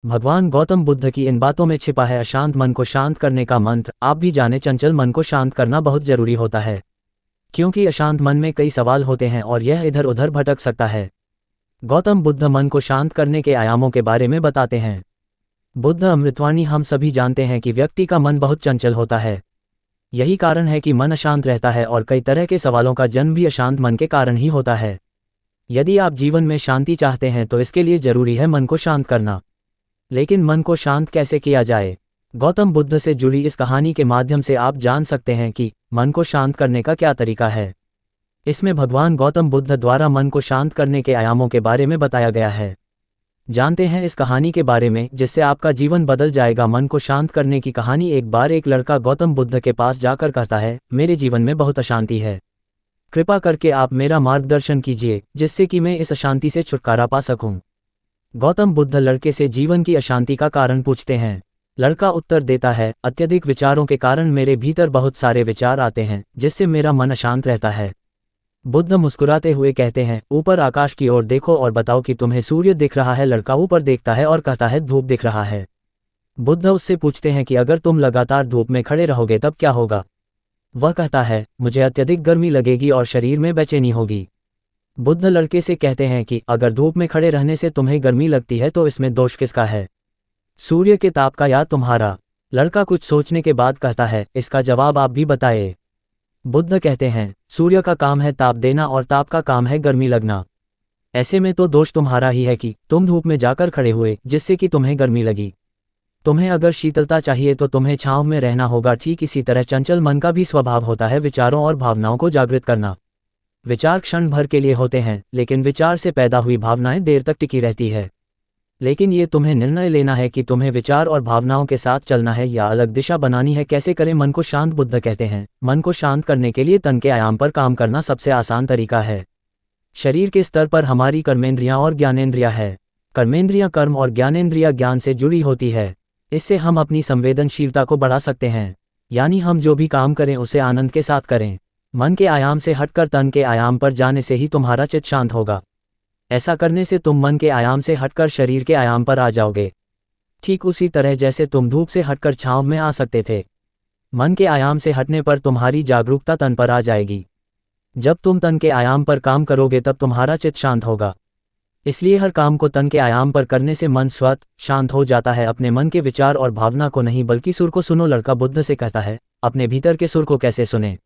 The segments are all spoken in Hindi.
भगवान गौतम बुद्ध की इन बातों में छिपा है अशांत मन को शांत करने का मंत्र। आप भी जाने, चंचल मन को शांत करना बहुत जरूरी होता है, क्योंकि अशांत मन में कई सवाल होते हैं और यह इधर उधर भटक सकता है। गौतम बुद्ध मन को शांत करने के आयामों के बारे में बताते हैं। बुद्ध अमृतवाणी हम सभी जानते हैं कि व्यक्ति का मन बहुत चंचल होता है। यही कारण है कि मन अशांत रहता है और कई तरह के सवालों का जन्म भी अशांत मन के कारण ही होता है। यदि आप जीवन में शांति चाहते हैं तो इसके लिए जरूरी है मन को शांत करना। लेकिन मन को शांत कैसे किया जाए? गौतम बुद्ध से जुड़ी इस कहानी के माध्यम से आप जान सकते हैं कि मन को शांत करने का क्या तरीका है। इसमें भगवान गौतम बुद्ध द्वारा मन को शांत करने के आयामों के बारे में बताया गया है। जानते हैं इस कहानी के बारे में जिससे आपका जीवन बदल जाएगा। मन को शांत करने की कहानी। एक बार एक लड़का गौतम बुद्ध के पास जाकर कहता है, मेरे जीवन में बहुत अशांति है, कृपा करके आप मेरा मार्गदर्शन कीजिए जिससे कि मैं इस अशांति से छुटकारा पा सकूं। गौतम बुद्ध लड़के से जीवन की अशांति का कारण पूछते हैं। लड़का उत्तर देता है, अत्यधिक विचारों के कारण मेरे भीतर बहुत सारे विचार आते हैं जिससे मेरा मन अशांत रहता है। बुद्ध मुस्कुराते हुए कहते हैं, ऊपर आकाश की ओर देखो और बताओ कि तुम्हें सूर्य दिख रहा है। लड़का ऊपर देखता है और कहता है, धूप दिख रहा है। बुद्ध उससे पूछते हैं कि अगर तुम लगातार धूप में खड़े रहोगे तब क्या होगा? वह कहता है, मुझे अत्यधिक गर्मी लगेगी और शरीर में बेचैनी होगी। बुद्ध लड़के से कहते हैं कि अगर धूप में खड़े रहने से तुम्हें गर्मी लगती है तो इसमें दोष किसका है, सूर्य के ताप का या तुम्हारा? लड़का कुछ सोचने के बाद कहता है, इसका जवाब आप भी बताइए। बुद्ध कहते हैं, सूर्य का काम है ताप देना और ताप का काम है गर्मी लगना। ऐसे में तो दोष तुम्हारा ही है कि तुम धूप में जाकर खड़े हुए जिससे कि तुम्हें गर्मी लगी। तुम्हें अगर शीतलता चाहिए तो तुम्हें छांव में रहना होगा। ठीक इसी तरह चंचल मन का भी स्वभाव होता है विचारों और भावनाओं को जागृत करना। विचार क्षण भर के लिए होते हैं, लेकिन विचार से पैदा हुई भावनाएं देर तक टिकी रहती है। लेकिन ये तुम्हें निर्णय लेना है कि तुम्हें विचार और भावनाओं के साथ चलना है या अलग दिशा बनानी है। कैसे करें मन को शांत? बुद्ध कहते हैं, मन को शांत करने के लिए तन के आयाम पर काम करना सबसे आसान तरीका है। शरीर के स्तर पर हमारी कर्मेंद्रियां और ज्ञानेंद्रियां है। कर्मेंद्रियां कर्म और ज्ञानेंद्रियां ज्ञान से जुड़ी होती है। इससे हम अपनी संवेदनशीलता को बढ़ा सकते हैं, यानी हम जो भी काम करें उसे आनंद के साथ करें। मन के आयाम से हटकर तन के आयाम पर जाने से ही तुम्हारा चित्त शांत होगा। ऐसा करने से तुम मन के आयाम से हटकर शरीर के आयाम पर आ जाओगे, ठीक उसी तरह जैसे तुम धूप से हटकर छांव में आ सकते थे। मन के आयाम से हटने पर तुम्हारी जागरूकता तन पर आ जाएगी। जब तुम तन के आयाम पर काम करोगे तब तुम्हारा चित्त शांत होगा। इसलिए हर काम को तन के आयाम पर करने से मन स्वतः शांत हो जाता है। अपने मन के विचार और भावना को नहीं बल्कि सुर को सुनो। लड़का बुद्ध से कहता है, अपने भीतर के सुर को कैसे सुने?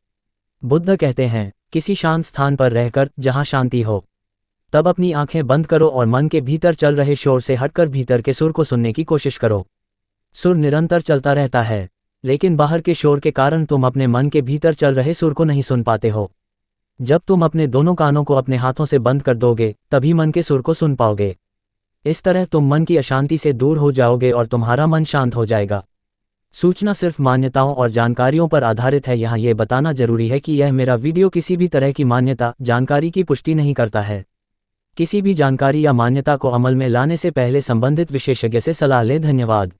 बुद्ध कहते हैं, किसी शांत स्थान पर रहकर जहां शांति हो, तब अपनी आंखें बंद करो और मन के भीतर चल रहे शोर से हटकर भीतर के सुर को सुनने की कोशिश करो। सुर निरंतर चलता रहता है, लेकिन बाहर के शोर के कारण तुम अपने मन के भीतर चल रहे सुर को नहीं सुन पाते हो। जब तुम अपने दोनों कानों को अपने हाथों से बंद कर दोगे तभी मन के सुर को सुन पाओगे। इस तरह तुम मन की अशांति से दूर हो जाओगे और तुम्हारा मन शांत हो जाएगा। सूचना सिर्फ मान्यताओं और जानकारियों पर आधारित है। यहाँ ये बताना जरूरी है कि यह मेरा वीडियो किसी भी तरह की मान्यता जानकारी की पुष्टि नहीं करता है। किसी भी जानकारी या मान्यता को अमल में लाने से पहले संबंधित विशेषज्ञ से सलाह लें। धन्यवाद।